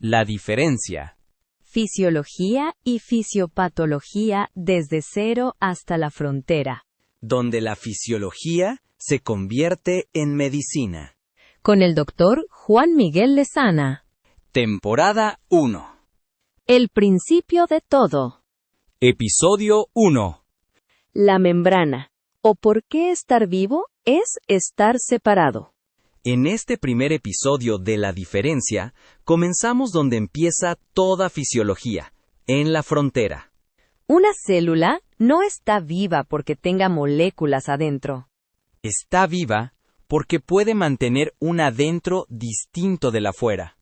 La diferencia. Fisiología y fisiopatología desde cero hasta la frontera. Donde la fisiología se convierte en medicina. Con el doctor Juan Miguel Lezana. Temporada 1. El principio de todo. Episodio 1. La membrana. ¿O por qué estar vivo es estar separado? En este primer episodio de La diferencia, comenzamos donde empieza toda fisiología, en la frontera. Una célula no está viva porque tenga moléculas adentro. Está viva porque puede mantener un adentro distinto del afuera.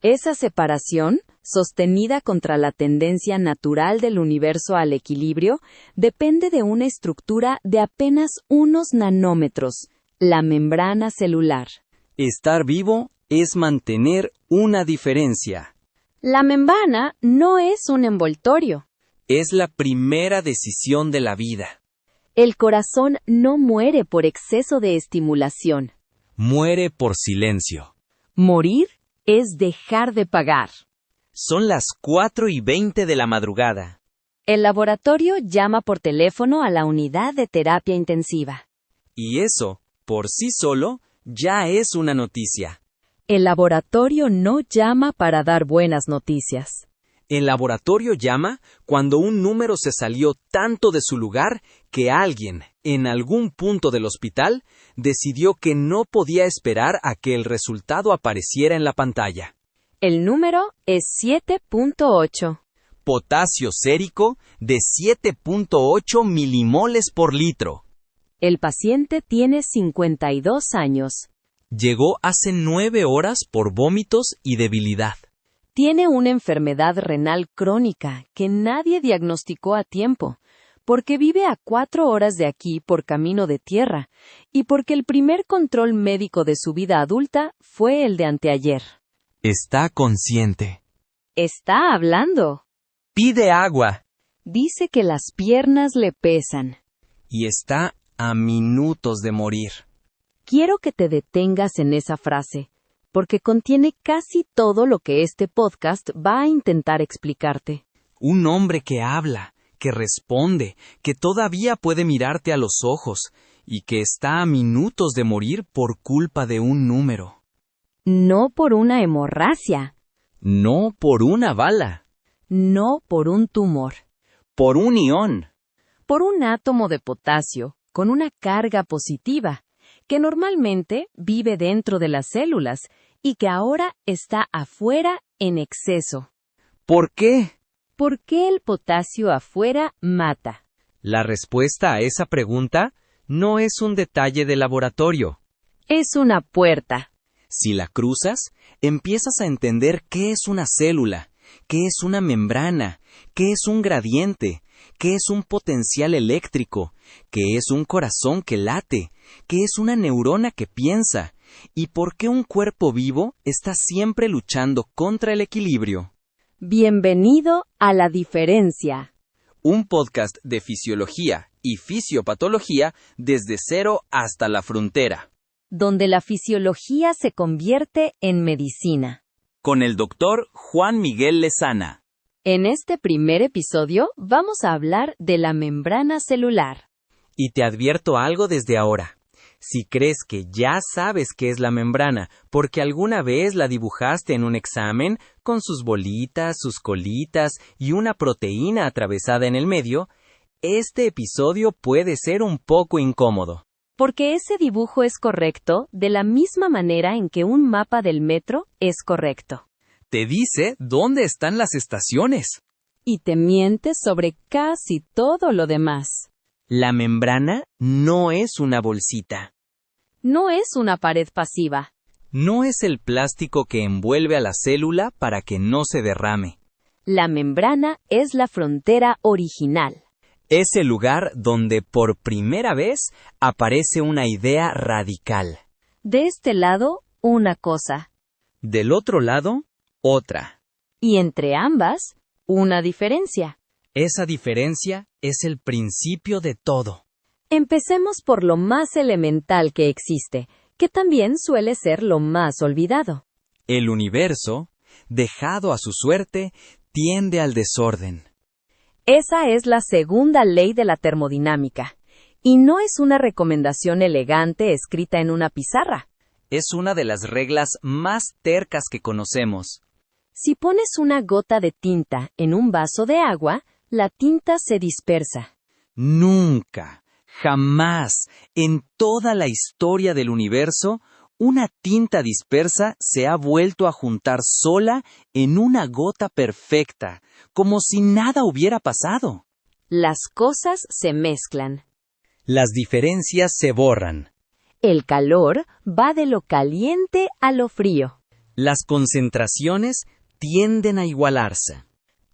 Esa separación, sostenida contra la tendencia natural del universo al equilibrio, depende de una estructura de apenas unos nanómetros, la membrana celular. Estar vivo es mantener una diferencia. La membrana no es un envoltorio. Es la primera decisión de la vida. El corazón no muere por exceso de estimulación. Muere por silencio. Morir es dejar de pagar. Son las 4:20 de la madrugada. El laboratorio llama por teléfono a la unidad de terapia intensiva. Y eso, por sí solo, ya es una noticia. El laboratorio no llama para dar buenas noticias. El laboratorio llama cuando un número se salió tanto de su lugar que alguien, en algún punto del hospital, decidió que no podía esperar a que el resultado apareciera en la pantalla. El número es 7.8. Potasio sérico de 7.8 milimoles por litro. El paciente tiene 52 años. Llegó hace 9 horas por vómitos y debilidad. Tiene una enfermedad renal crónica que nadie diagnosticó a tiempo, porque vive a 4 horas de aquí por camino de tierra, y porque el primer control médico de su vida adulta fue el de anteayer. Está consciente. Está hablando. Pide agua. Dice que las piernas le pesan. Y está a minutos de morir. Quiero que te detengas en esa frase, porque contiene casi todo lo que este podcast va a intentar explicarte. Un hombre que habla, que responde, que todavía puede mirarte a los ojos, y que está a minutos de morir por culpa de un número. No por una hemorragia. No por una bala. No por un tumor. Por un ión. Por un átomo de potasio con una carga positiva, que normalmente vive dentro de las células y que ahora está afuera en exceso. ¿Por qué? ¿Por qué el potasio afuera mata? La respuesta a esa pregunta no es un detalle de laboratorio. Es una puerta. Si la cruzas, empiezas a entender qué es una célula, qué es una membrana, qué es un gradiente, qué es un potencial eléctrico, qué es un corazón que late, qué es una neurona que piensa, y por qué un cuerpo vivo está siempre luchando contra el equilibrio. Bienvenido a La diferencia. Un podcast de fisiología y fisiopatología desde cero hasta la frontera. Donde la fisiología se convierte en medicina. Con el doctor Juan Miguel Lezana. En este primer episodio vamos a hablar de la membrana celular. Y te advierto algo desde ahora. Si crees que ya sabes qué es la membrana, porque alguna vez la dibujaste en un examen, con sus bolitas, sus colitas y una proteína atravesada en el medio, este episodio puede ser un poco incómodo. Porque ese dibujo es correcto de la misma manera en que un mapa del metro es correcto. Te dice dónde están las estaciones. Y te miente sobre casi todo lo demás. La membrana no es una bolsita. No es una pared pasiva. No es el plástico que envuelve a la célula para que no se derrame. La membrana es la frontera original. Es el lugar donde por primera vez aparece una idea radical. De este lado, una cosa. Del otro lado, otra. Y entre ambas, una diferencia. Esa diferencia es el principio de todo. Empecemos por lo más elemental que existe, que también suele ser lo más olvidado. El universo, dejado a su suerte, tiende al desorden. Esa es la segunda ley de la termodinámica. Y no es una recomendación elegante escrita en una pizarra. Es una de las reglas más tercas que conocemos. Si pones una gota de tinta en un vaso de agua, la tinta se dispersa. Nunca, jamás, en toda la historia del universo, una tinta dispersa se ha vuelto a juntar sola en una gota perfecta, como si nada hubiera pasado. Las cosas se mezclan. Las diferencias se borran. El calor va de lo caliente a lo frío. Las concentraciones tienden a igualarse.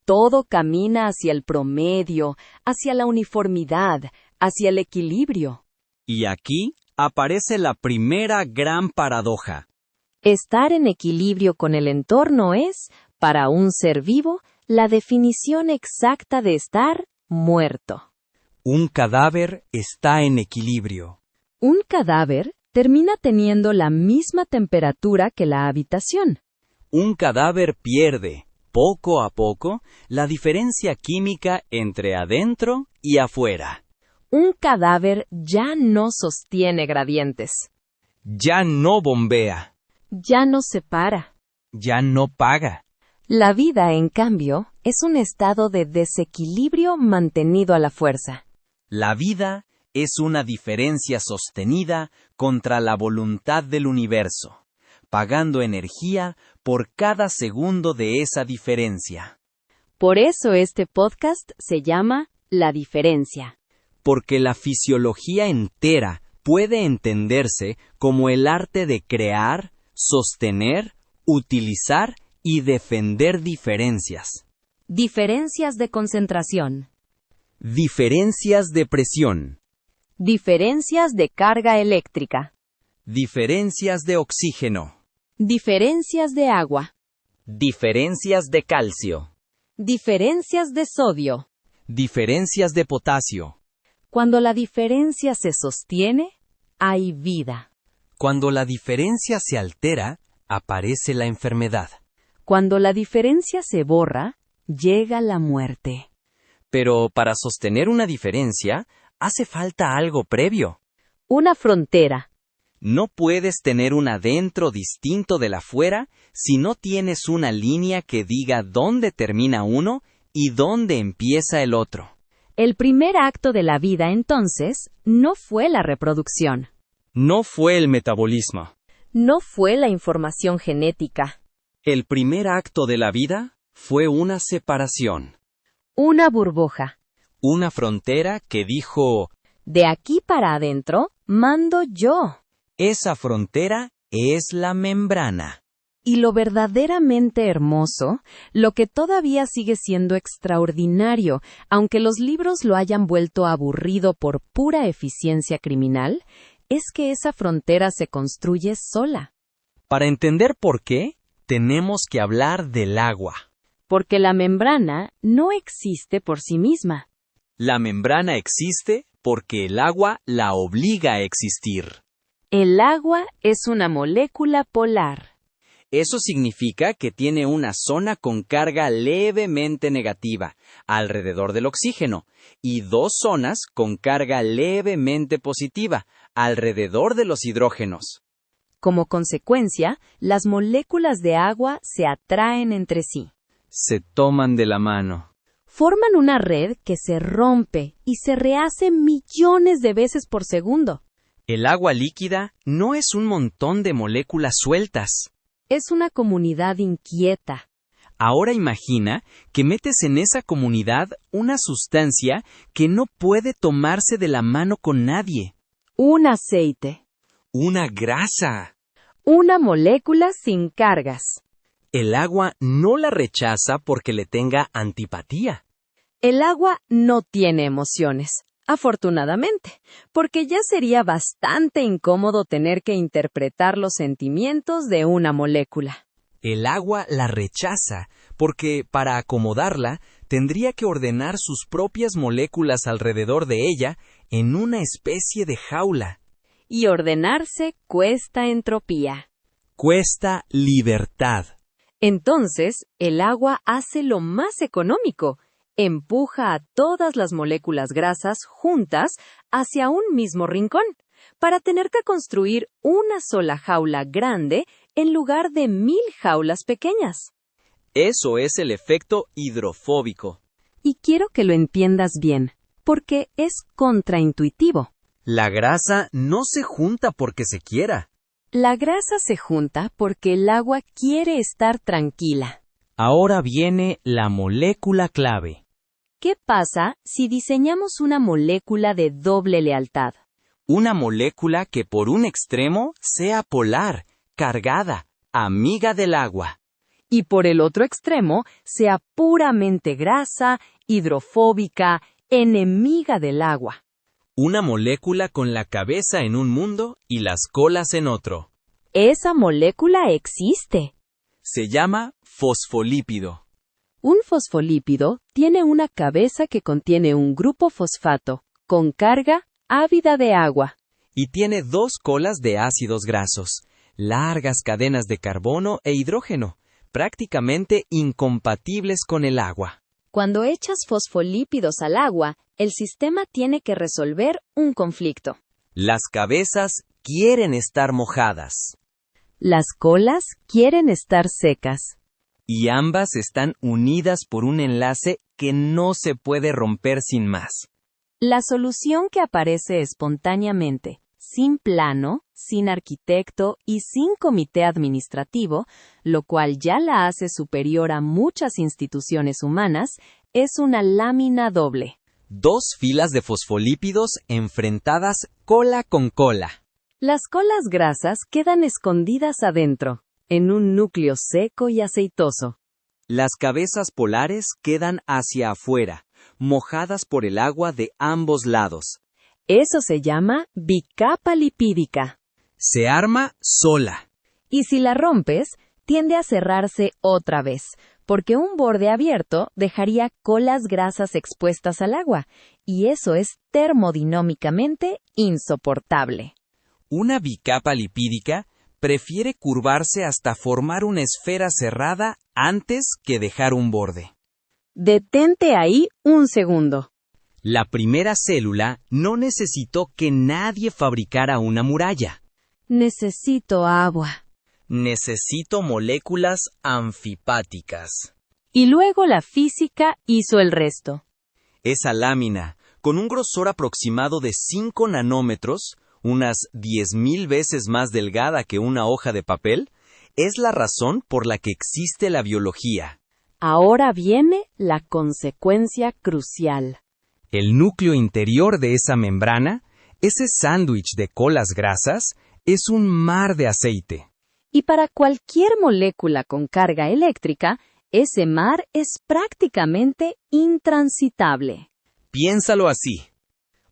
Todo camina hacia el promedio, hacia la uniformidad, hacia el equilibrio. Y aquí aparece la primera gran paradoja. Estar en equilibrio con el entorno es, para un ser vivo, la definición exacta de estar muerto. Un cadáver está en equilibrio. Un cadáver termina teniendo la misma temperatura que la habitación. Un cadáver pierde, poco a poco, la diferencia química entre adentro y afuera. Un cadáver ya no sostiene gradientes. Ya no bombea. Ya no separa. Ya no paga. La vida, en cambio, es un estado de desequilibrio mantenido a la fuerza. La vida es una diferencia sostenida contra la voluntad del universo, pagando energía por cada segundo de esa diferencia. Por eso este podcast se llama La Diferencia. Porque la fisiología entera puede entenderse como el arte de crear, sostener, utilizar y defender diferencias. Diferencias de concentración. Diferencias de presión. Diferencias de carga eléctrica. Diferencias de oxígeno. Diferencias de agua. Diferencias de calcio. Diferencias de sodio. Diferencias de potasio. Cuando la diferencia se sostiene, hay vida. Cuando la diferencia se altera, aparece la enfermedad. Cuando la diferencia se borra, llega la muerte. Pero para sostener una diferencia, hace falta algo previo. Una frontera. No puedes tener un adentro distinto del afuera si no tienes una línea que diga dónde termina uno y dónde empieza el otro. El primer acto de la vida, entonces, no fue la reproducción. No fue el metabolismo. No fue la información genética. El primer acto de la vida fue una separación. Una burbuja. Una frontera que dijo: de aquí para adentro, mando yo. Esa frontera es la membrana. Y lo verdaderamente hermoso, lo que todavía sigue siendo extraordinario, aunque los libros lo hayan vuelto aburrido por pura eficiencia criminal, es que esa frontera se construye sola. Para entender por qué, tenemos que hablar del agua. Porque la membrana no existe por sí misma. La membrana existe porque el agua la obliga a existir. El agua es una molécula polar. Eso significa que tiene una zona con carga levemente negativa, alrededor del oxígeno, y dos zonas con carga levemente positiva, alrededor de los hidrógenos. Como consecuencia, las moléculas de agua se atraen entre sí. Se toman de la mano. Forman una red que se rompe y se rehace millones de veces por segundo. El agua líquida no es un montón de moléculas sueltas. Es una comunidad inquieta. Ahora imagina que metes en esa comunidad una sustancia que no puede tomarse de la mano con nadie. Un aceite. Una grasa. Una molécula sin cargas. El agua no la rechaza porque le tenga antipatía. El agua no tiene emociones, afortunadamente, porque ya sería bastante incómodo tener que interpretar los sentimientos de una molécula. El agua la rechaza porque, para acomodarla, tendría que ordenar sus propias moléculas alrededor de ella en una especie de jaula. Y ordenarse cuesta entropía. Cuesta libertad. Entonces, el agua hace lo más económico. Empuja a todas las moléculas grasas juntas hacia un mismo rincón, para tener que construir una sola jaula grande en lugar de 1000 jaulas pequeñas. Eso es el efecto hidrofóbico. Y quiero que lo entiendas bien, porque es contraintuitivo. La grasa no se junta porque se quiera. La grasa se junta porque el agua quiere estar tranquila. Ahora viene la molécula clave. ¿Qué pasa si diseñamos una molécula de doble lealtad? Una molécula que por un extremo sea polar, cargada, amiga del agua. Y por el otro extremo sea puramente grasa, hidrofóbica, enemiga del agua. Una molécula con la cabeza en un mundo y las colas en otro. Esa molécula existe. Se llama fosfolípido. Un fosfolípido tiene una cabeza que contiene un grupo fosfato, con carga ávida de agua. Y tiene 2 colas de ácidos grasos, largas cadenas de carbono e hidrógeno, prácticamente incompatibles con el agua. Cuando echas fosfolípidos al agua, el sistema tiene que resolver un conflicto. Las cabezas quieren estar mojadas. Las colas quieren estar secas. Y ambas están unidas por un enlace que no se puede romper sin más. La solución que aparece espontáneamente, sin plano, sin arquitecto y sin comité administrativo, lo cual ya la hace superior a muchas instituciones humanas, es una lámina doble. 2 filas de fosfolípidos enfrentadas cola con cola. Las colas grasas quedan escondidas adentro, en un núcleo seco y aceitoso. Las cabezas polares quedan hacia afuera, mojadas por el agua de ambos lados. Eso se llama bicapa lipídica. Se arma sola. Y si la rompes, tiende a cerrarse otra vez, porque un borde abierto dejaría colas grasas expuestas al agua, y eso es termodinámicamente insoportable. Una bicapa lipídica prefiere curvarse hasta formar una esfera cerrada antes que dejar un borde. Detente ahí un segundo. La primera célula no necesitó que nadie fabricara una muralla. Necesito agua. Necesito moléculas anfipáticas. Y luego la física hizo el resto. Esa lámina, con un grosor aproximado de 5 nanómetros, unas 10.000 veces más delgada que una hoja de papel, es la razón por la que existe la biología. Ahora viene la consecuencia crucial. El núcleo interior de esa membrana, ese sándwich de colas grasas, es un mar de aceite. Y para cualquier molécula con carga eléctrica, ese mar es prácticamente intransitable. Piénsalo así.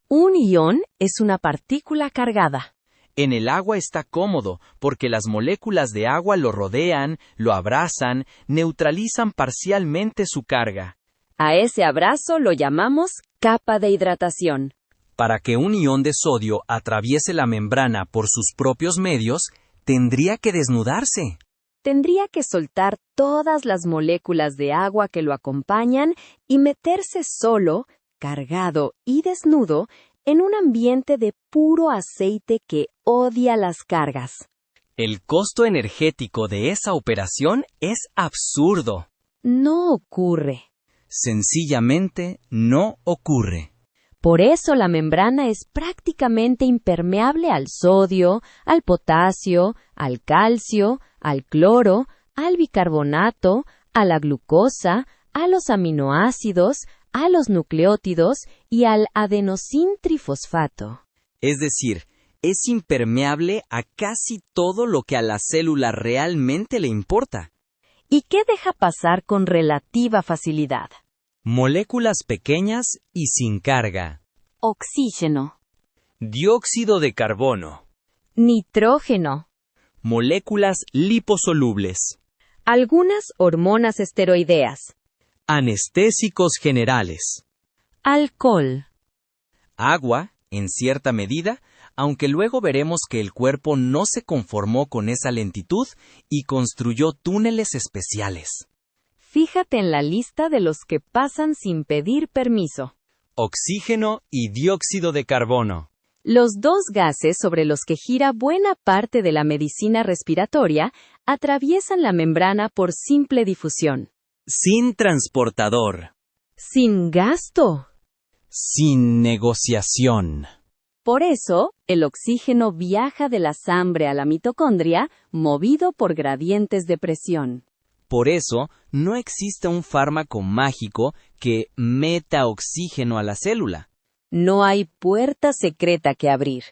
Un ion es una partícula cargada. En el agua está cómodo porque las moléculas de agua lo rodean, lo abrazan, neutralizan parcialmente su carga. A ese abrazo lo llamamos capa de hidratación. Para que un ion de sodio atraviese la membrana por sus propios medios, tendría que desnudarse. Tendría que soltar todas las moléculas de agua que lo acompañan y meterse solo, cargado y desnudo, en un ambiente de puro aceite que odia las cargas. El costo energético de esa operación es absurdo. No ocurre. Sencillamente no ocurre. Por eso la membrana es prácticamente impermeable al sodio, al potasio, al calcio, al cloro, al bicarbonato, a la glucosa, a los aminoácidos, a los nucleótidos y al adenosintrifosfato. Es decir, es impermeable a casi todo lo que a la célula realmente le importa. ¿Y qué deja pasar con relativa facilidad? Moléculas pequeñas y sin carga. Oxígeno. Dióxido de carbono. Nitrógeno. Moléculas liposolubles. Algunas hormonas esteroideas. Anestésicos generales. Alcohol. Agua, en cierta medida, aunque luego veremos que el cuerpo no se conformó con esa lentitud y construyó túneles especiales. Fíjate en la lista de los que pasan sin pedir permiso. Oxígeno y dióxido de carbono. Los dos gases sobre los que gira buena parte de la medicina respiratoria atraviesan la membrana por simple difusión. Sin transportador. Sin gasto. Sin negociación. Por eso, el oxígeno viaja de la sangre a la mitocondria, movido por gradientes de presión. Por eso, no existe un fármaco mágico que meta oxígeno a la célula. No hay puerta secreta que abrir.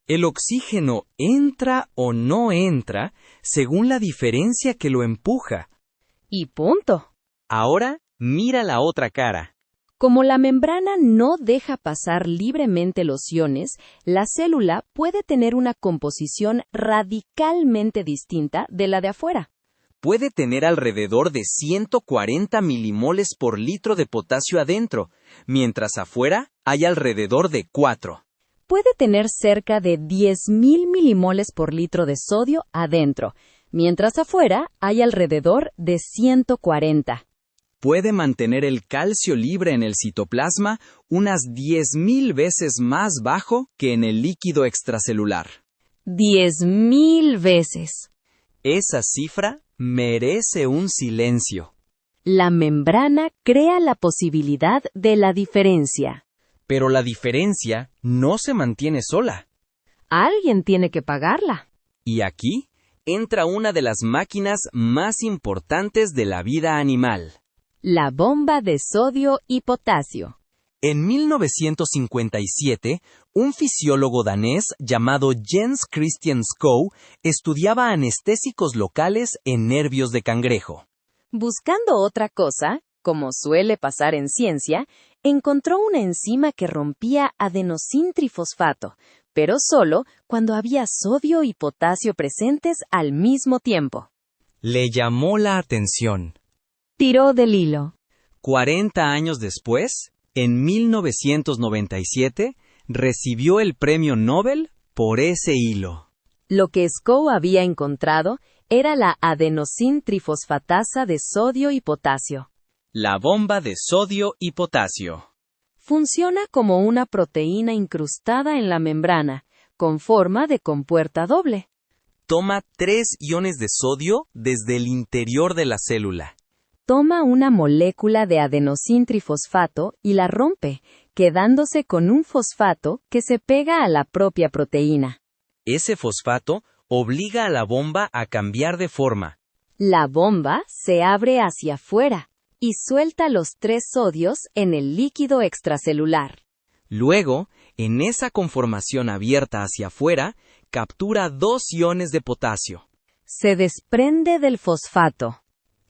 El oxígeno entra o no entra según la diferencia que lo empuja. Y punto. Ahora, mira la otra cara. Como la membrana no deja pasar libremente los iones, la célula puede tener una composición radicalmente distinta de la de afuera. Puede tener alrededor de 140 milimoles por litro de potasio adentro, mientras afuera hay alrededor de 4. Puede tener cerca de 10.000 milimoles por litro de sodio adentro, mientras afuera hay alrededor de 140. Puede mantener el calcio libre en el citoplasma unas 10.000 veces más bajo que en el líquido extracelular. 10.000 veces. Esa cifra merece un silencio. La membrana crea la posibilidad de la diferencia. Pero la diferencia no se mantiene sola. Alguien tiene que pagarla. Y aquí entra una de las máquinas más importantes de la vida animal. La bomba de sodio y potasio. En 1957, un fisiólogo danés llamado Jens Christian Skow estudiaba anestésicos locales en nervios de cangrejo. Buscando otra cosa, como suele pasar en ciencia, encontró una enzima que rompía adenosintrifosfato, pero solo cuando había sodio y potasio presentes al mismo tiempo. Le llamó la atención. Tiró del hilo. 40 años después, en 1997, recibió el premio Nobel por ese hilo. Lo que Skow había encontrado era la adenosintrifosfatasa de sodio y potasio. La bomba de sodio y potasio. Funciona como una proteína incrustada en la membrana, con forma de compuerta doble. Toma 3 iones de sodio desde el interior de la célula. Toma una molécula de adenosintrifosfato y la rompe, quedándose con un fosfato que se pega a la propia proteína. Ese fosfato obliga a la bomba a cambiar de forma. La bomba se abre hacia afuera y suelta los 3 sodios en el líquido extracelular. Luego, en esa conformación abierta hacia afuera, captura 2 iones de potasio. Se desprende del fosfato.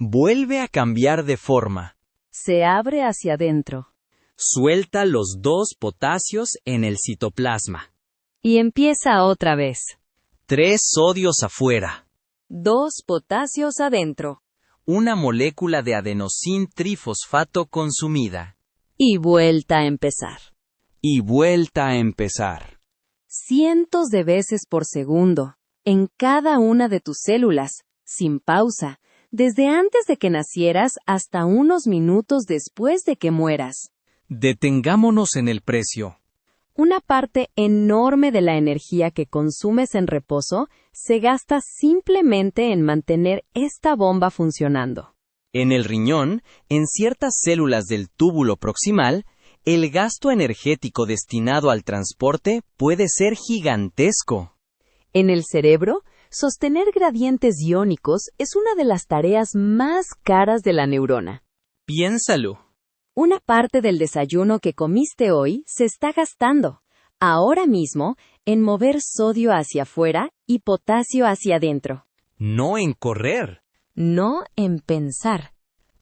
Vuelve a cambiar de forma. Se abre hacia adentro. Suelta los 2 potasios en el citoplasma. Y empieza otra vez. 3 sodios afuera. 2 potasios adentro. Una molécula de adenosin trifosfato consumida. Y vuelta a empezar. Y vuelta a empezar. Cientos de veces por segundo, en cada una de tus células, sin pausa, desde antes de que nacieras hasta unos minutos después de que mueras. Detengámonos en el precio. Una parte enorme de la energía que consumes en reposo se gasta simplemente en mantener esta bomba funcionando. En el riñón, en ciertas células del túbulo proximal, el gasto energético destinado al transporte puede ser gigantesco. En el cerebro, sostener gradientes iónicos es una de las tareas más caras de la neurona. Piénsalo. Una parte del desayuno que comiste hoy se está gastando, ahora mismo, en mover sodio hacia afuera y potasio hacia adentro. No en correr. No en pensar.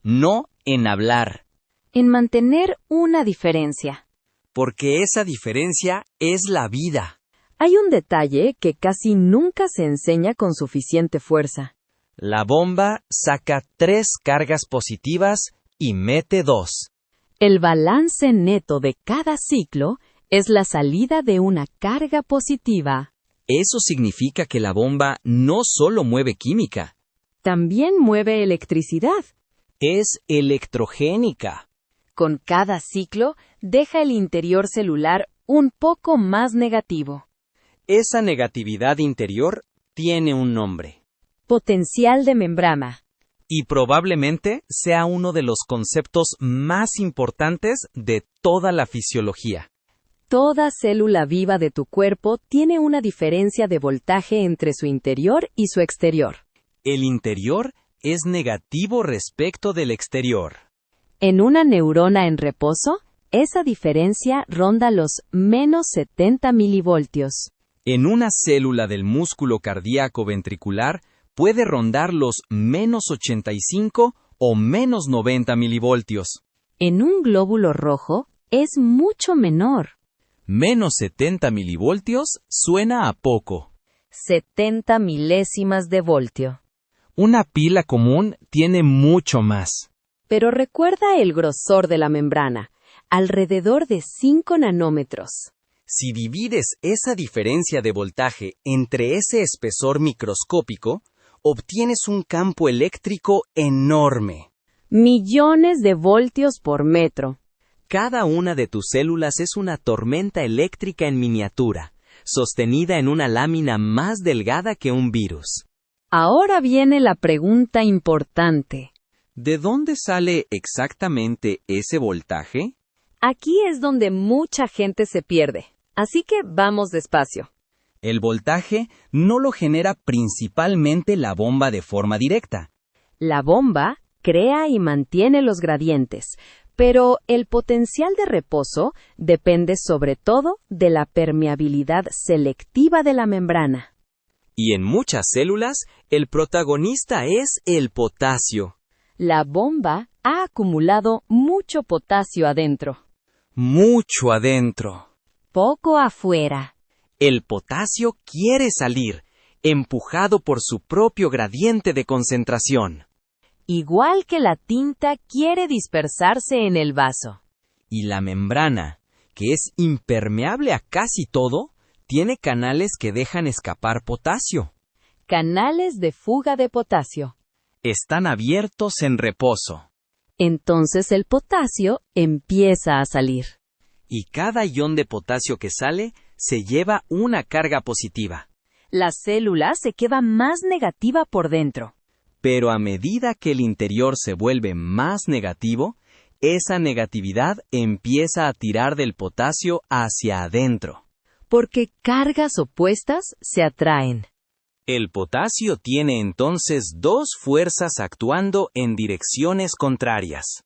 No en hablar. En mantener una diferencia. Porque esa diferencia es la vida. Hay un detalle que casi nunca se enseña con suficiente fuerza. La bomba saca 3 cargas positivas y mete 2. El balance neto de cada ciclo Es la salida de una carga positiva. Eso significa que la bomba no solo mueve química, También mueve electricidad. es electrogénica. Con cada ciclo, deja el interior celular un poco más negativo. Esa negatividad interior tiene un nombre. Potencial de membrana. Y probablemente sea uno de los conceptos más importantes de toda la fisiología. Toda célula viva de tu cuerpo tiene una diferencia de voltaje entre su interior y su exterior. El interior es negativo respecto del exterior. En una neurona en reposo, esa diferencia ronda los menos 70 milivoltios. En una célula del músculo cardíaco ventricular puede rondar los menos 85 o menos 90 milivoltios. En un glóbulo rojo, es mucho menor. Menos 70 milivoltios suena a poco. 70 milésimas de voltio. Una pila común tiene mucho más. Pero recuerda el grosor de la membrana, alrededor de 5 nanómetros. Si divides esa diferencia de voltaje entre ese espesor microscópico, obtienes un campo eléctrico enorme. Millones de voltios por metro. Cada una de tus células es una tormenta eléctrica en miniatura, sostenida en una lámina más delgada que un virus. Ahora viene la pregunta importante. ¿De dónde sale exactamente ese voltaje? Aquí es donde mucha gente se pierde, así que vamos despacio. El voltaje no lo genera principalmente la bomba de forma directa. La bomba crea y mantiene los gradientes, pero el potencial de reposo depende sobre todo de la permeabilidad selectiva de la membrana. Y en muchas células, el protagonista es el potasio. La bomba ha acumulado mucho potasio adentro. Mucho adentro. Poco afuera. El potasio quiere salir, empujado por su propio gradiente de concentración. Igual que la tinta quiere dispersarse en el vaso. Y la membrana, que es impermeable a casi todo, tiene canales que dejan escapar potasio. Canales de fuga de potasio. Están abiertos en reposo. Entonces el potasio empieza a salir. Y cada ion de potasio que sale se lleva una carga positiva. La célula se queda más negativa por dentro. Pero a medida que el interior se vuelve más negativo, esa negatividad empieza a tirar del potasio hacia adentro. Porque cargas opuestas se atraen. El potasio tiene entonces dos fuerzas actuando en direcciones contrarias.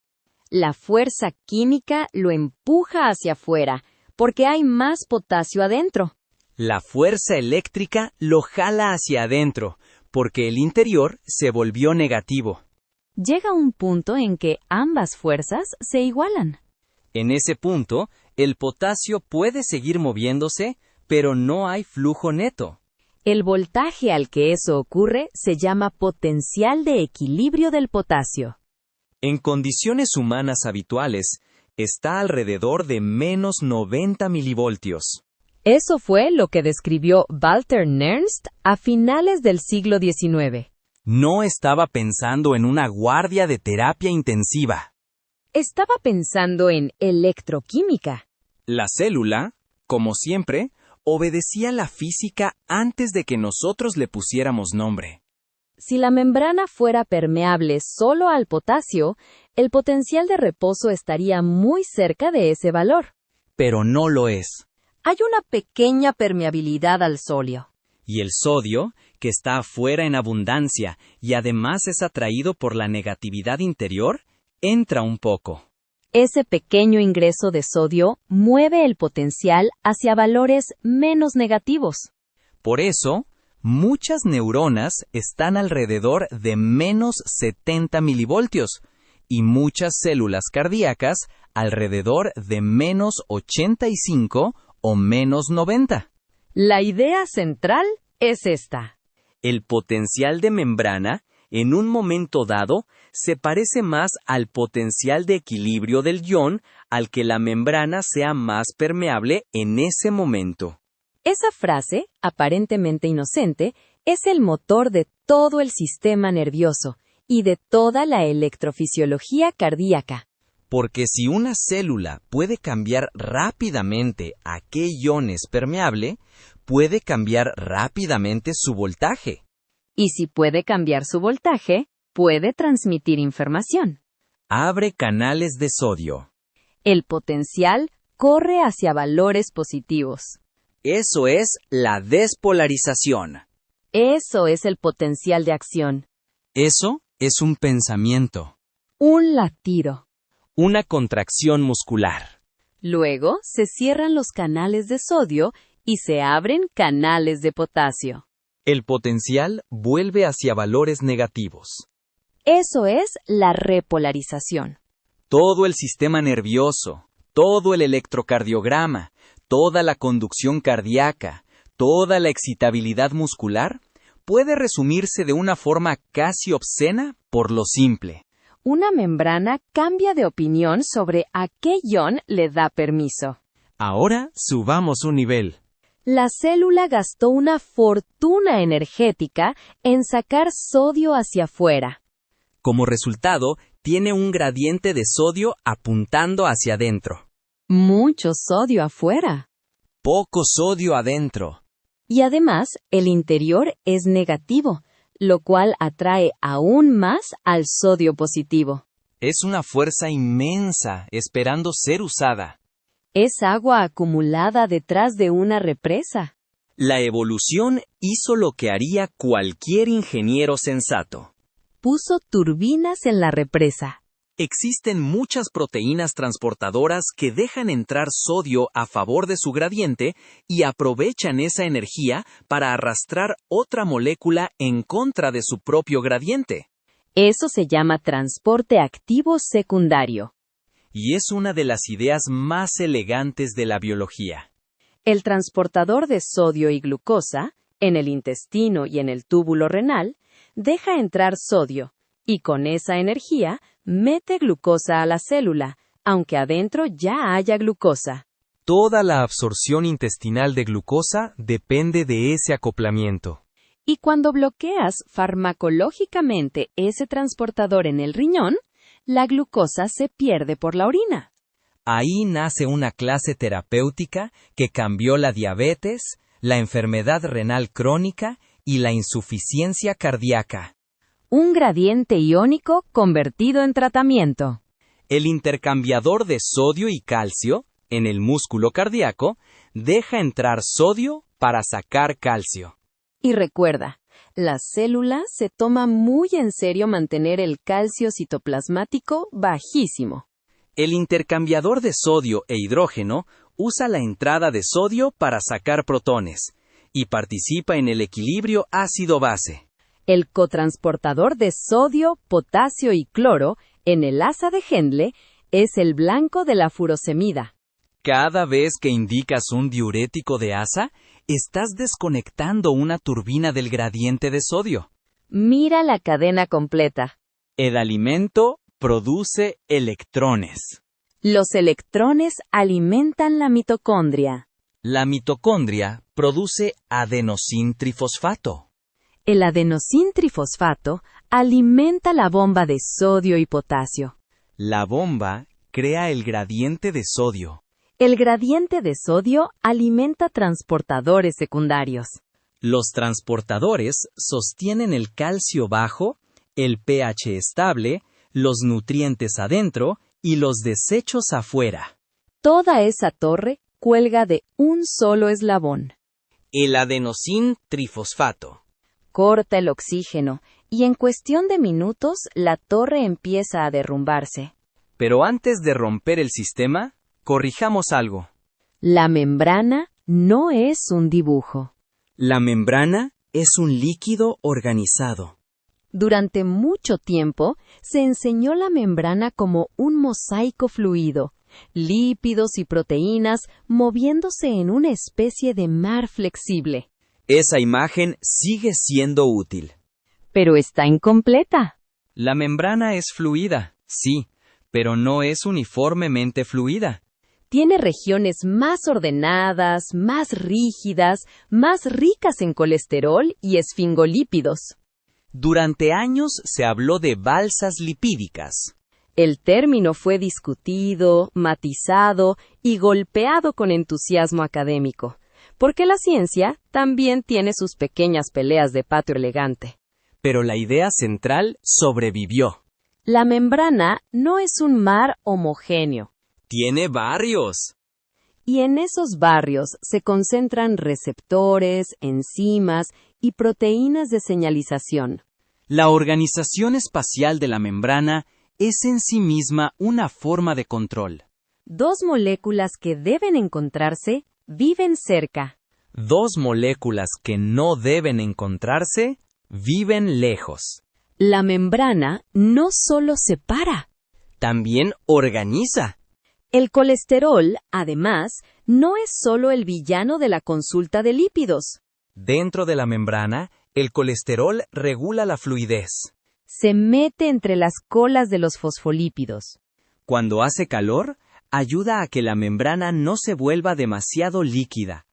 La fuerza química lo empuja hacia afuera, porque hay más potasio adentro. La fuerza eléctrica lo jala hacia adentro, porque el interior se volvió negativo. Llega un punto en que ambas fuerzas se igualan. En ese punto, el potasio puede seguir moviéndose, pero no hay flujo neto. El voltaje al que eso ocurre se llama potencial de equilibrio del potasio. En condiciones humanas habituales, está alrededor de menos 90 milivoltios. Eso fue lo que describió Walter Nernst a finales del siglo XIX. No estaba pensando en una guardia de terapia intensiva. Estaba pensando en electroquímica. La célula, como siempre, obedecía la física antes de que nosotros le pusiéramos nombre. Si la membrana fuera permeable solo al potasio, el potencial de reposo estaría muy cerca de ese valor. Pero no lo es. Hay una pequeña permeabilidad al sodio. Y el sodio, que está afuera en abundancia y además es atraído por la negatividad interior, entra un poco. Ese pequeño ingreso de sodio mueve el potencial hacia valores menos negativos. Por eso, muchas neuronas están alrededor de menos 70 milivoltios y muchas células cardíacas alrededor de menos 85 o menos 90. La idea central es esta. El potencial de membrana En un momento dado, se parece más al potencial de equilibrio del ion al que la membrana sea más permeable en ese momento. Esa frase, aparentemente inocente, es el motor de todo el sistema nervioso y de toda la electrofisiología cardíaca. Porque si una célula puede cambiar rápidamente a qué ion es permeable, puede cambiar rápidamente su voltaje. Y si puede cambiar su voltaje, puede transmitir información. Abre canales de sodio. El potencial corre hacia valores positivos. Eso es la despolarización. Eso es el potencial de acción. Eso es un pensamiento. Un latido. Una contracción muscular. Luego se cierran los canales de sodio y se abren canales de potasio. El potencial vuelve hacia valores negativos. Eso es la repolarización. Todo el sistema nervioso, todo el electrocardiograma, toda la conducción cardíaca, toda la excitabilidad muscular, puede resumirse de una forma casi obscena por lo simple. Una membrana cambia de opinión sobre a qué ion le da permiso. Ahora subamos un nivel. La célula gastó una fortuna energética en sacar sodio hacia afuera. Como resultado, tiene un gradiente de sodio apuntando hacia adentro. Mucho sodio afuera. Poco sodio adentro. Y además, el interior es negativo, lo cual atrae aún más al sodio positivo. Es una fuerza inmensa esperando ser usada. Es agua acumulada detrás de una represa. La evolución hizo lo que haría cualquier ingeniero sensato. Puso turbinas en la represa. Existen muchas proteínas transportadoras que dejan entrar sodio a favor de su gradiente y aprovechan esa energía para arrastrar otra molécula en contra de su propio gradiente. Eso se llama transporte activo secundario. Y es una de las ideas más elegantes de la biología. El transportador de sodio y glucosa, en el intestino y en el túbulo renal, deja entrar sodio, y con esa energía mete glucosa a la célula, aunque adentro ya haya glucosa. Toda la absorción intestinal de glucosa depende de ese acoplamiento. Y cuando bloqueas farmacológicamente ese transportador en el riñón, la glucosa se pierde por la orina. Ahí nace una clase terapéutica que cambió la diabetes, la enfermedad renal crónica y la insuficiencia cardíaca. Un gradiente iónico convertido en tratamiento. El intercambiador de sodio y calcio, en el músculo cardíaco, deja entrar sodio para sacar calcio. Y recuerda, la célula se toma muy en serio mantener el calcio citoplasmático bajísimo. El intercambiador de sodio e hidrógeno usa la entrada de sodio para sacar protones y participa en el equilibrio ácido-base. El cotransportador de sodio, potasio y cloro en el asa de Hendle es el blanco de la furosemida. Cada vez que indicas un diurético de asa, estás desconectando una turbina del gradiente de sodio. Mira la cadena completa. El alimento produce electrones. Los electrones alimentan la mitocondria. La mitocondria produce adenosintrifosfato. El adenosintrifosfato alimenta la bomba de sodio y potasio. La bomba crea el gradiente de sodio. El gradiente de sodio alimenta transportadores secundarios. Los transportadores sostienen el calcio bajo, el pH estable, los nutrientes adentro y los desechos afuera. Toda esa torre cuelga de un solo eslabón. El adenosintrifosfato. Corta el oxígeno y en cuestión de minutos la torre empieza a derrumbarse. Pero antes de romper el sistema, corrijamos algo. La membrana no es un dibujo. La membrana es un líquido organizado. Durante mucho tiempo se enseñó la membrana como un mosaico fluido, lípidos y proteínas moviéndose en una especie de mar flexible. Esa imagen sigue siendo útil. pero está incompleta. La membrana es fluida, sí, pero no es uniformemente fluida. Tiene regiones más ordenadas, más rígidas, más ricas en colesterol y esfingolípidos. Durante años se habló de balsas lipídicas. El término fue discutido, matizado y golpeado con entusiasmo académico, porque la ciencia también tiene sus pequeñas peleas de patio elegante. Pero la idea central sobrevivió. La membrana no es un mar homogéneo, Tiene barrios. y en esos barrios se concentran receptores, enzimas y proteínas de señalización. La organización espacial de la membrana es en sí misma una forma de control. Dos moléculas que deben encontrarse viven cerca. Dos moléculas que no deben encontrarse viven lejos. La membrana no solo separa. También organiza. El colesterol, además, no es solo el villano de la consulta de lípidos. Dentro de la membrana, el colesterol regula la fluidez. Se mete entre las colas de los fosfolípidos. Cuando hace calor, ayuda a que la membrana no se vuelva demasiado líquida.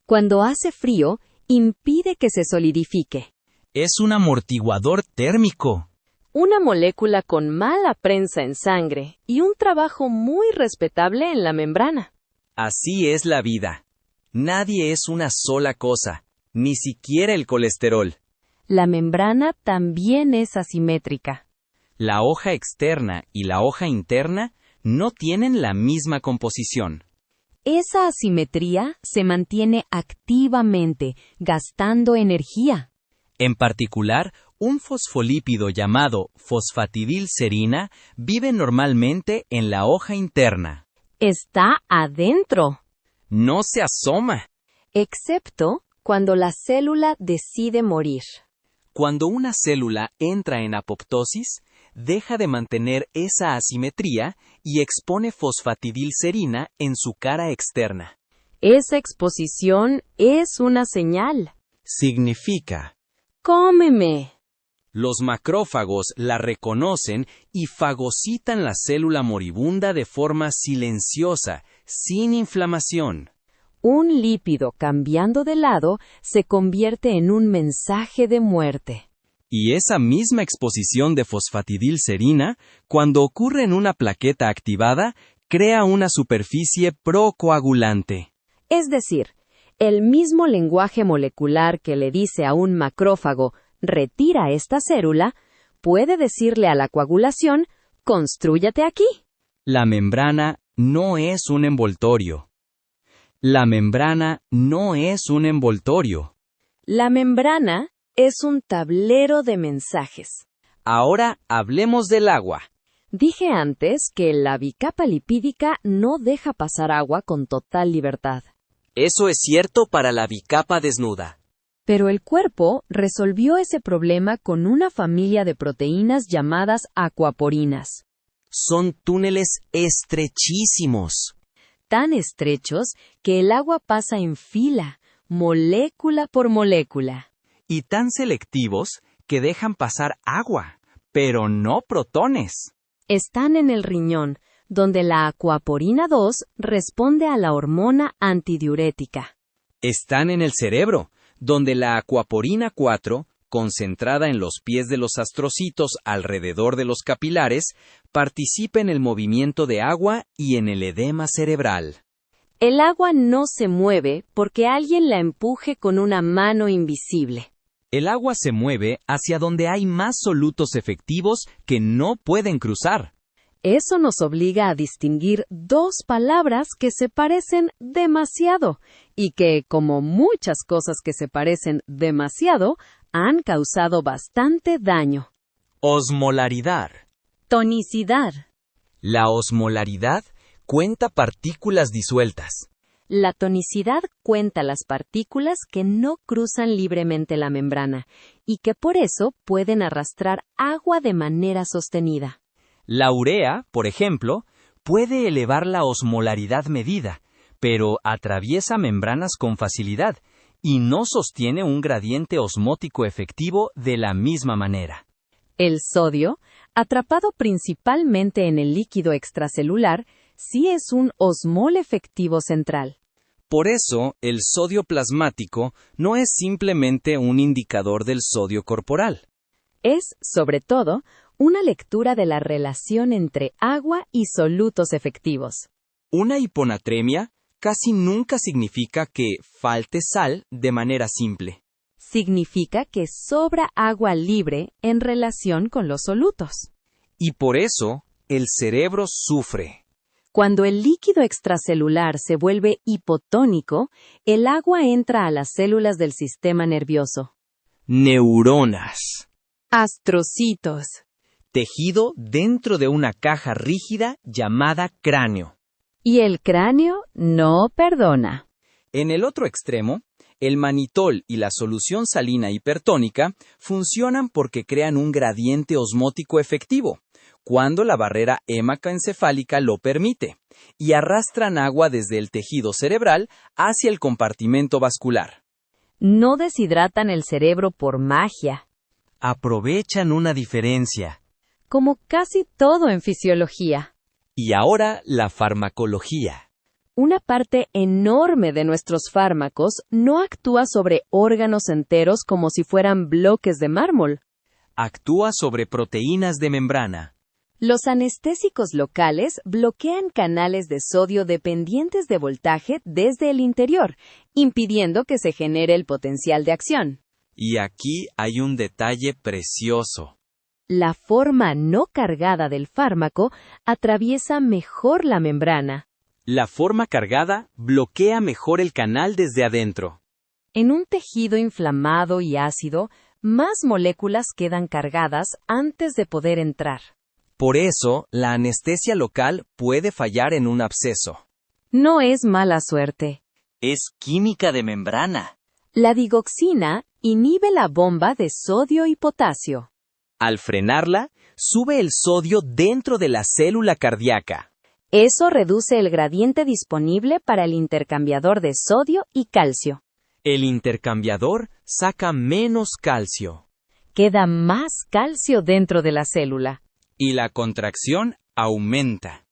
Cuando hace frío, impide que se solidifique. Es un amortiguador térmico. Una molécula con mala prensa en sangre y un trabajo muy respetable en la membrana. Así es la vida. Nadie es una sola cosa, ni siquiera el colesterol. La membrana también es asimétrica. La hoja externa y la hoja interna no tienen la misma composición. Esa asimetría se mantiene activamente, gastando energía. En particular, un fosfolípido llamado fosfatidilcerina vive normalmente en la hoja interna. Está adentro, No se asoma. excepto cuando la célula decide morir. Cuando una célula entra en apoptosis, deja de mantener esa asimetría y expone fosfatidilcerina en su cara externa. Esa exposición es una señal. Significa, ¡Cómeme! los macrófagos la reconocen y fagocitan la célula moribunda de forma silenciosa, sin inflamación. Un lípido cambiando de lado se convierte en un mensaje de muerte. Y esa misma exposición de fosfatidilcerina, cuando ocurre en una plaqueta activada, crea una superficie procoagulante. Es decir, el mismo lenguaje molecular que le dice a un macrófago «retira esta célula», puede decirle a la coagulación «constrúyate aquí». La membrana no es un envoltorio. La membrana no es un envoltorio. La membrana es un tablero de mensajes. Ahora hablemos del agua. Dije antes que la bicapa lipídica no deja pasar agua con total libertad. Eso es cierto para la bicapa desnuda. Pero el cuerpo resolvió ese problema con una familia de proteínas llamadas acuaporinas. Son túneles estrechísimos. Tan estrechos que el agua pasa en fila, molécula por molécula. Y tan selectivos que dejan pasar agua, pero no protones. Están en el riñón, donde la acuaporina 2 responde a la hormona antidiurética. Están en el cerebro, donde la acuaporina 4, concentrada en los pies de los astrocitos alrededor de los capilares, participa en el movimiento de agua y en el edema cerebral. El agua no se mueve porque alguien la empuje con una mano invisible. El agua se mueve hacia donde hay más solutos efectivos que no pueden cruzar. Eso nos obliga a distinguir dos palabras que se parecen demasiado y que, como muchas cosas que se parecen demasiado, han causado bastante daño. Osmolaridad. Tonicidad. La osmolaridad cuenta partículas disueltas. La tonicidad cuenta las partículas que no cruzan libremente la membrana y que por eso pueden arrastrar agua de manera sostenida. La urea, por ejemplo, puede elevar la osmolaridad medida, pero atraviesa membranas con facilidad y no sostiene un gradiente osmótico efectivo de la misma manera. El sodio, atrapado principalmente en el líquido extracelular, sí es un osmol efectivo central. Por eso, el sodio plasmático no es simplemente un indicador del sodio corporal. Es, sobre todo, una lectura de la relación entre agua y solutos efectivos. Una hiponatremia casi nunca significa que falte sal de manera simple. Significa que sobra agua libre en relación con los solutos. Y por eso, el cerebro sufre. Cuando el líquido extracelular se vuelve hipotónico, el agua entra a las células del sistema nervioso. Neuronas. Astrocitos. Tejido dentro de una caja rígida llamada cráneo. Y el cráneo no perdona. En el otro extremo, el manitol y la solución salina hipertónica funcionan porque crean un gradiente osmótico efectivo, cuando la barrera hemacoencefálica lo permite, y arrastran agua desde el tejido cerebral hacia el compartimento vascular. No deshidratan el cerebro por magia. Aprovechan una diferencia. Como casi todo en fisiología. Y ahora la farmacología. Una parte enorme de nuestros fármacos no actúa sobre órganos enteros como si fueran bloques de mármol. Actúa sobre proteínas de membrana. Los anestésicos locales bloquean canales de sodio dependientes de voltaje desde el interior, impidiendo que se genere el potencial de acción. Y aquí hay un detalle precioso. La forma no cargada del fármaco atraviesa mejor la membrana. La forma cargada bloquea mejor el canal desde adentro. En un tejido inflamado y ácido, más moléculas quedan cargadas antes de poder entrar. Por eso, la anestesia local puede fallar en un absceso. No es mala suerte. Es química de membrana. La digoxina inhibe la bomba de sodio y potasio. Al frenarla, sube el sodio dentro de la célula cardíaca. Eso reduce el gradiente disponible para el intercambiador de sodio y calcio. El intercambiador saca menos calcio. Queda más calcio dentro de la célula. Y la contracción aumenta.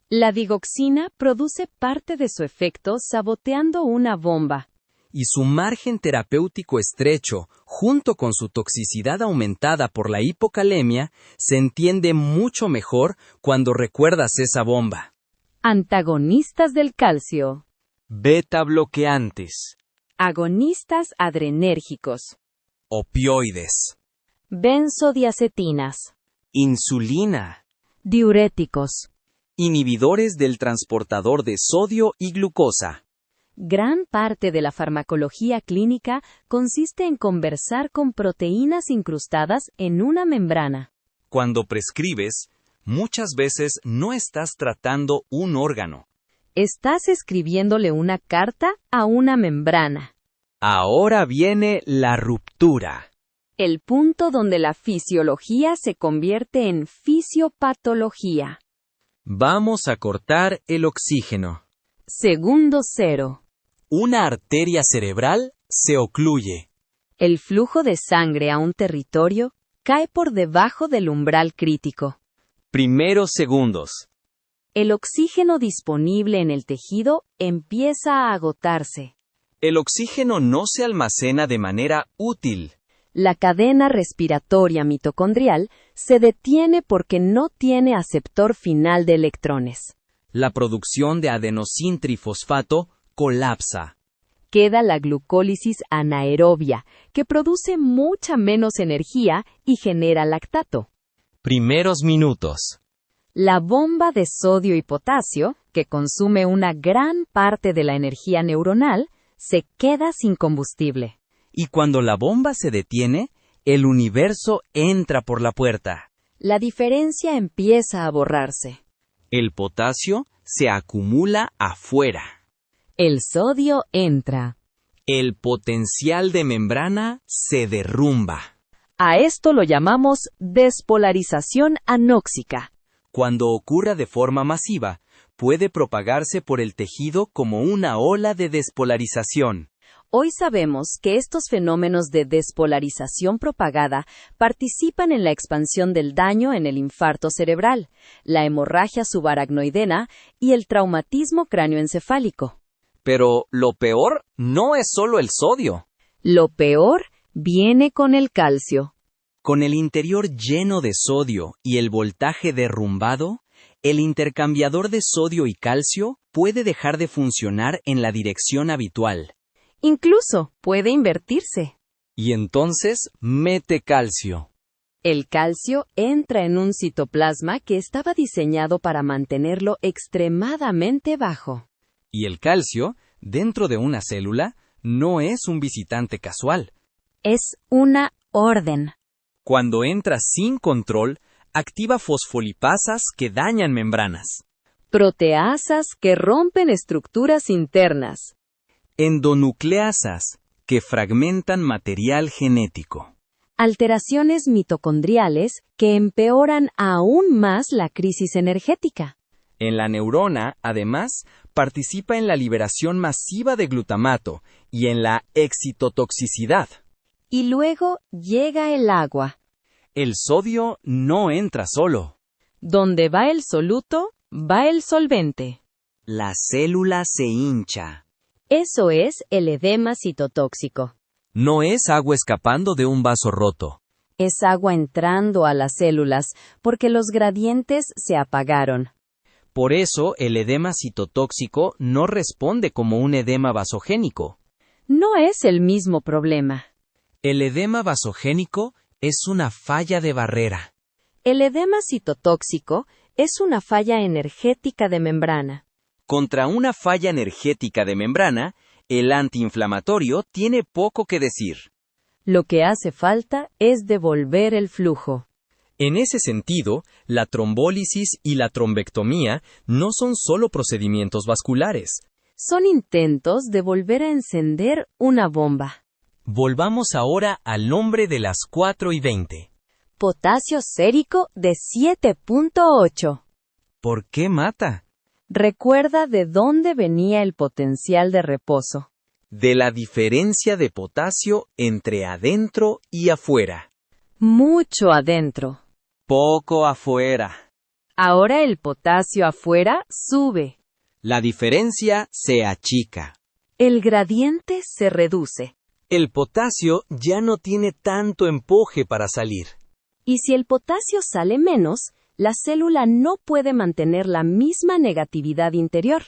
La digoxina produce parte de su efecto saboteando una bomba. Y su margen terapéutico estrecho, junto con su toxicidad aumentada por la hipocalemia, se entiende mucho mejor cuando recuerdas esa bomba. Antagonistas del calcio. Beta bloqueantes. Agonistas adrenérgicos. Opioides. Benzodiazepinas. Insulina. Diuréticos. Inhibidores del transportador de sodio y glucosa. Gran parte de la farmacología clínica consiste en conversar con proteínas incrustadas en una membrana. Cuando prescribes, muchas veces no estás tratando un órgano. Estás escribiéndole una carta a una membrana. Ahora viene la ruptura. El punto donde la fisiología se convierte en fisiopatología. Vamos a cortar el oxígeno. Segundo cero. Una arteria cerebral se ocluye. El flujo de sangre a un territorio cae por debajo del umbral crítico. Primeros segundos. El oxígeno disponible en el tejido empieza a agotarse. El oxígeno no se almacena de manera útil. La cadena respiratoria mitocondrial se detiene porque no tiene aceptor final de electrones. La producción de adenosintrifosfato colapsa. Queda la glucólisis anaerobia, que produce mucha menos energía y genera lactato. Primeros minutos. La bomba de sodio y potasio, que consume una gran parte de la energía neuronal, se queda sin combustible. Y cuando la bomba se detiene, el universo entra por la puerta. La diferencia empieza a borrarse. El potasio se acumula afuera. El sodio entra. El potencial de membrana se derrumba. A esto lo llamamos despolarización anóxica. Cuando ocurra de forma masiva, puede propagarse por el tejido como una ola de despolarización. Hoy sabemos que estos fenómenos de despolarización propagada participan en la expansión del daño en el infarto cerebral, la hemorragia subaracnoidea y el traumatismo cráneoencefálico. Pero lo peor no es solo el sodio. Lo peor viene con el calcio. Con el interior lleno de sodio y el voltaje derrumbado, el intercambiador de sodio y calcio puede dejar de funcionar en la dirección habitual. Incluso puede invertirse. Y entonces mete calcio. El calcio entra en un citoplasma que estaba diseñado para mantenerlo extremadamente bajo. Y el calcio, dentro de una célula, no es un visitante casual. Es una orden. Cuando entra sin control, activa fosfolipasas que dañan membranas. Proteasas que rompen estructuras internas. Endonucleasas que fragmentan material genético. Alteraciones mitocondriales que empeoran aún más la crisis energética. En la neurona, además, participa en la liberación masiva de glutamato y en la excitotoxicidad. Y luego llega el agua. El sodio no entra solo. Donde va el soluto, va el solvente. La célula se hincha. Eso es el edema citotóxico. No es agua escapando de un vaso roto. Es agua entrando a las células porque los gradientes se apagaron. Por eso, el edema citotóxico no responde como un edema vasogénico. No es el mismo problema. El edema vasogénico es una falla de barrera. El edema citotóxico es una falla energética de membrana. Contra una falla energética de membrana, el antiinflamatorio tiene poco que decir. Lo que hace falta es devolver el flujo. En ese sentido, la trombólisis y la trombectomía no son solo procedimientos vasculares. Son intentos de volver a encender una bomba. Volvamos ahora al nombre de las 4:20. Potasio sérico de 7.8. ¿Por qué mata? Recuerda de dónde venía el potencial de reposo. De la diferencia de potasio entre adentro y afuera. Mucho adentro. Poco afuera. Ahora el potasio afuera sube. La diferencia se achica. El gradiente se reduce. El potasio ya no tiene tanto empuje para salir. Y si el potasio sale menos, la célula no puede mantener la misma negatividad interior.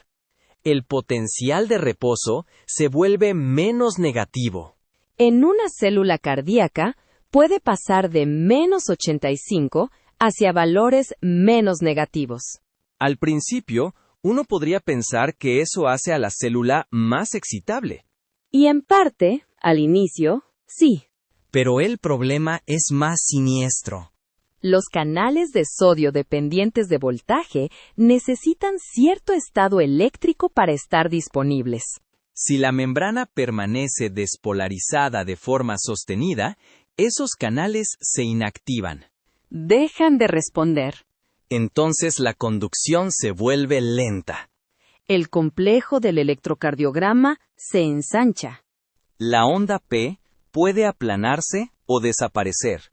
El potencial de reposo se vuelve menos negativo. En una célula cardíaca, puede pasar de menos 85 hacia valores menos negativos. Al principio, uno podría pensar que eso hace a la célula más excitable. Y en parte, al inicio, sí. Pero el problema es más siniestro. Los canales de sodio dependientes de voltaje necesitan cierto estado eléctrico para estar disponibles. Si la membrana permanece despolarizada de forma sostenida, esos canales se inactivan. Dejan de responder. Entonces la conducción se vuelve lenta. El complejo del electrocardiograma se ensancha. La onda P puede aplanarse o desaparecer.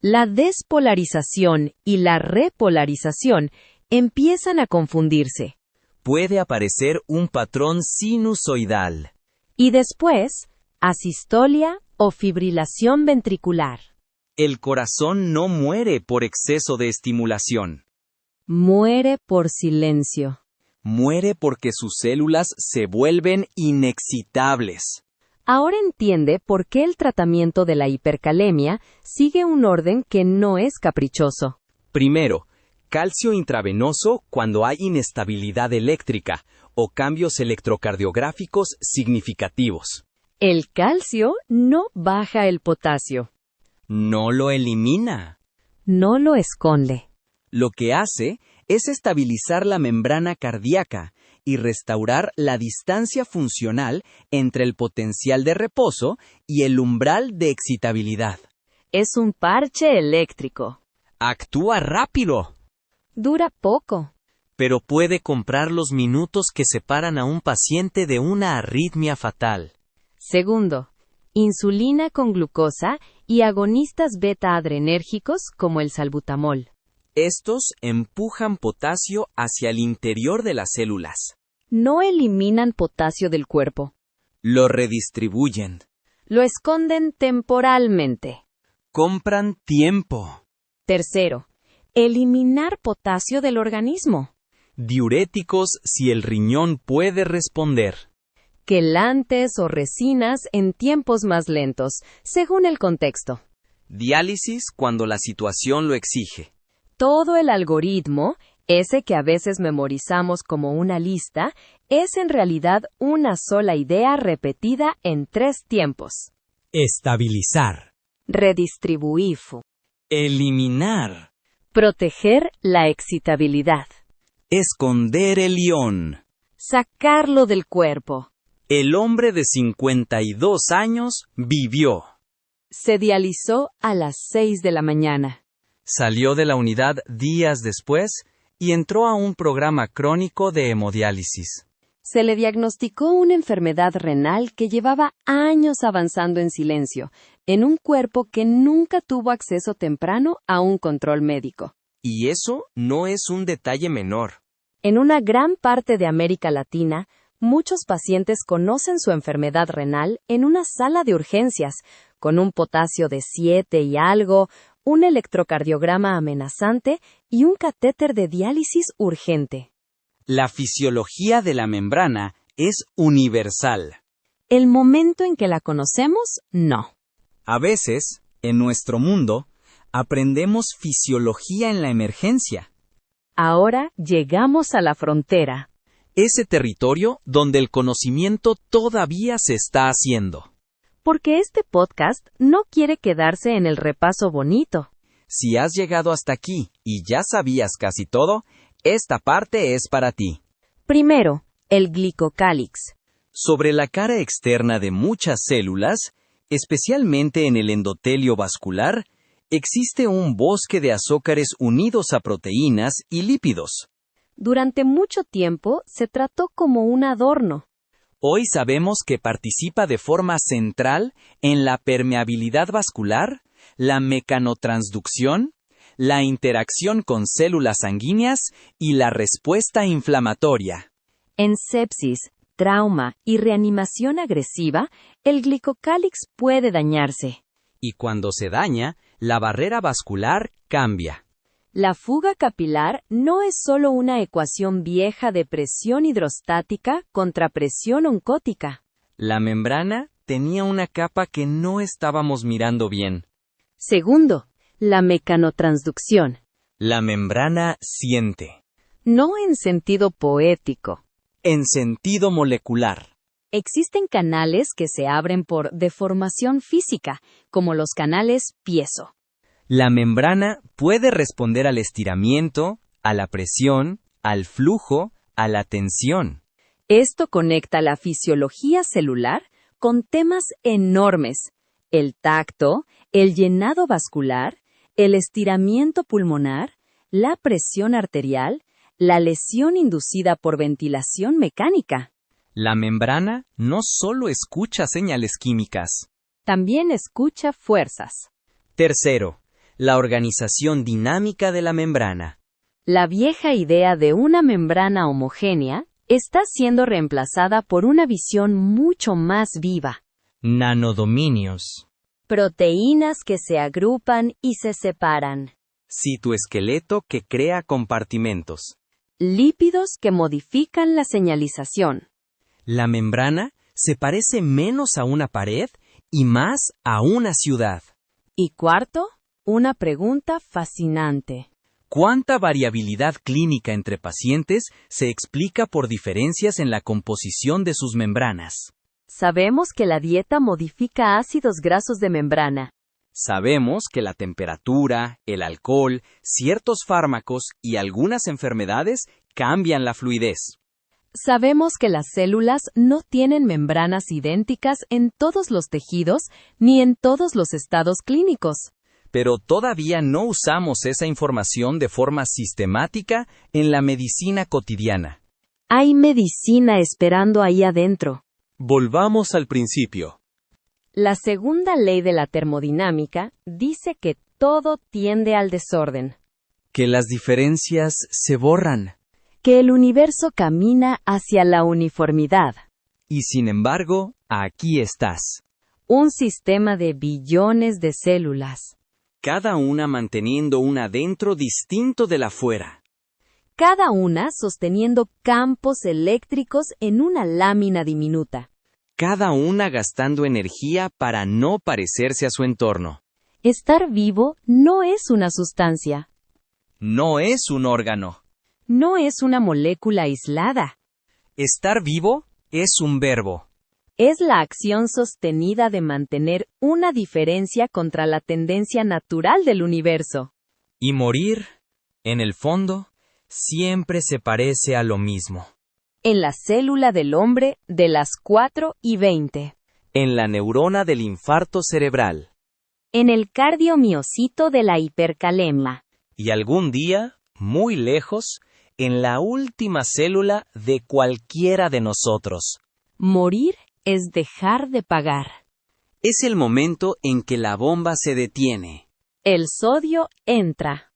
La despolarización y la repolarización empiezan a confundirse. Puede aparecer un patrón sinusoidal. Y después, asistolia o fibrilación ventricular. El corazón no muere por exceso de estimulación. Muere por silencio. Muere porque sus células se vuelven inexcitables. Ahora entiende por qué el tratamiento de la hipercalemia sigue un orden que no es caprichoso. Primero, calcio intravenoso cuando hay inestabilidad eléctrica o cambios electrocardiográficos significativos. El calcio no baja el potasio. No lo elimina. No lo esconde. Lo que hace es estabilizar la membrana cardíaca y restaurar la distancia funcional entre el potencial de reposo y el umbral de excitabilidad. Es un parche eléctrico. Actúa rápido, Dura poco. pero puede comprar los minutos que separan a un paciente de una arritmia fatal. Segundo, insulina con glucosa y agonistas beta-adrenérgicos como el salbutamol. Estos empujan potasio hacia el interior de las células. No eliminan potasio del cuerpo. Lo redistribuyen. Lo esconden temporalmente. Compran tiempo. Tercero, eliminar potasio del organismo. Diuréticos si el riñón puede responder. Quelantes o resinas en tiempos más lentos, según el contexto. Diálisis cuando la situación lo exige. Todo el algoritmo, ese que a veces memorizamos como una lista, es en realidad una sola idea repetida en 3 tiempos. Estabilizar. Redistribuir. Eliminar. Proteger la excitabilidad. Esconder el ión. Sacarlo del cuerpo. El hombre de 52 años vivió. Se dializó a las 6 de la mañana. Salió de la unidad días después y entró a un programa crónico de hemodiálisis. Se le diagnosticó una enfermedad renal que llevaba años avanzando en silencio, en un cuerpo que nunca tuvo acceso temprano a un control médico. Y eso no es un detalle menor. En una gran parte de América Latina, muchos pacientes conocen su enfermedad renal en una sala de urgencias, con un potasio de 7 y algo, un electrocardiograma amenazante y un catéter de diálisis urgente. La fisiología de la membrana es universal. El momento en que la conocemos, no. A veces, en nuestro mundo, aprendemos fisiología en la emergencia. Ahora llegamos a la frontera. Ese territorio donde el conocimiento todavía se está haciendo. Porque este podcast no quiere quedarse en el repaso bonito. Si has llegado hasta aquí y ya sabías casi todo, esta parte es para ti. Primero, el glicocálix. Sobre la cara externa de muchas células, especialmente en el endotelio vascular, existe un bosque de azúcares unidos a proteínas y lípidos. Durante mucho tiempo se trató como un adorno. Hoy sabemos que participa de forma central en la permeabilidad vascular, la mecanotransducción, la interacción con células sanguíneas y la respuesta inflamatoria. En sepsis, trauma y reanimación agresiva, el glicocálix puede dañarse. Y cuando se daña, la barrera vascular cambia. La fuga capilar no es solo una ecuación vieja de presión hidrostática contra presión oncótica. La membrana tenía una capa que no estábamos mirando bien. Segundo, la mecanotransducción. La membrana siente. No en sentido poético. En sentido molecular. Existen canales que se abren por deformación física, como los canales piezo. La membrana puede responder al estiramiento, a la presión, al flujo, a la tensión. Esto conecta la fisiología celular con temas enormes: el tacto, el llenado vascular, el estiramiento pulmonar, la presión arterial, la lesión inducida por ventilación mecánica. La membrana no solo escucha señales químicas. También escucha fuerzas. Tercero, la organización dinámica de la membrana. La vieja idea de una membrana homogénea está siendo reemplazada por una visión mucho más viva. Nanodominios. Proteínas que se agrupan y se separan. Citoesqueleto que crea compartimentos. Lípidos que modifican la señalización. La membrana se parece menos a una pared y más a una ciudad. Y cuarto, una pregunta fascinante. ¿Cuánta variabilidad clínica entre pacientes se explica por diferencias en la composición de sus membranas? Sabemos que la dieta modifica ácidos grasos de membrana. Sabemos que la temperatura, el alcohol, ciertos fármacos y algunas enfermedades cambian la fluidez. Sabemos que las células no tienen membranas idénticas en todos los tejidos ni en todos los estados clínicos. Pero todavía no usamos esa información de forma sistemática en la medicina cotidiana. Hay medicina esperando ahí adentro. Volvamos al principio. La segunda ley de la termodinámica dice que todo tiende al desorden, Que las diferencias se borran. que el universo camina hacia la uniformidad, Y sin embargo, aquí estás. un sistema de billones de células, Cada una manteniendo un adentro distinto del afuera. cada una sosteniendo campos eléctricos en una lámina diminuta. Cada una gastando energía para no parecerse a su entorno. Estar vivo no es una sustancia, No es un órgano. no es una molécula aislada, Estar vivo es un verbo. es la acción sostenida de mantener una diferencia contra la tendencia natural del universo. Y morir, en el fondo, siempre se parece a lo mismo. En la célula del hombre de las 4:20. En la neurona del infarto cerebral. En el cardiomiocito de la hipercalemia. Y algún día, muy lejos, en la última célula de cualquiera de nosotros. Morir es dejar de pagar. Es el momento en que la bomba se detiene. El sodio entra.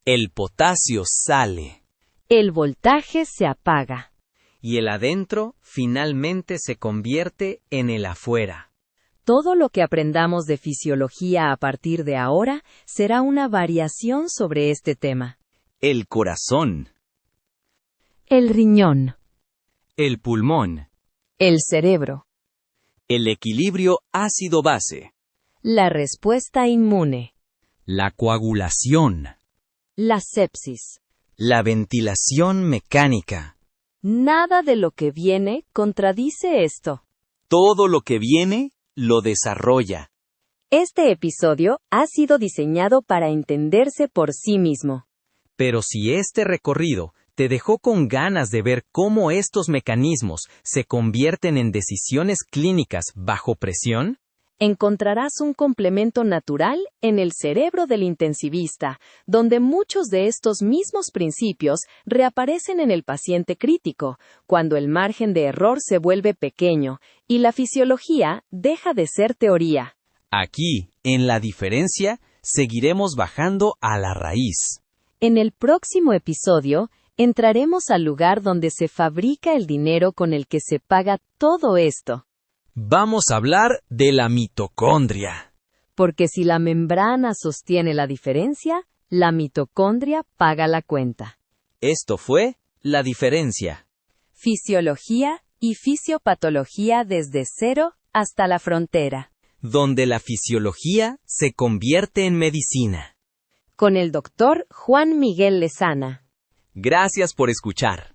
El potasio sale. El voltaje se apaga. Y el adentro finalmente se convierte en el afuera. Todo lo que aprendamos de fisiología a partir de ahora será una variación sobre este tema. El corazón. El riñón. El pulmón. El cerebro. El equilibrio ácido-base. La respuesta inmune. La coagulación. La sepsis. La ventilación mecánica. Nada de lo que viene contradice esto. Todo lo que viene, lo desarrolla. Este episodio ha sido diseñado para entenderse por sí mismo. Pero si este recorrido te dejó con ganas de ver cómo estos mecanismos se convierten en decisiones clínicas bajo presión, Encontrarás un complemento natural en el cerebro del intensivista, donde muchos de estos mismos principios reaparecen en el paciente crítico, cuando el margen de error se vuelve pequeño y la fisiología deja de ser teoría. aquí, en la diferencia, seguiremos bajando a la raíz. En el próximo episodio, entraremos al lugar donde se fabrica el dinero con el que se paga todo esto. Vamos a hablar de la mitocondria. Porque si la membrana sostiene la diferencia, la mitocondria paga la cuenta. Esto fue La Diferencia. Fisiología y fisiopatología desde cero hasta la frontera. Donde la fisiología se convierte en medicina. Con el doctor Juan Miguel Lezana. Gracias por escuchar.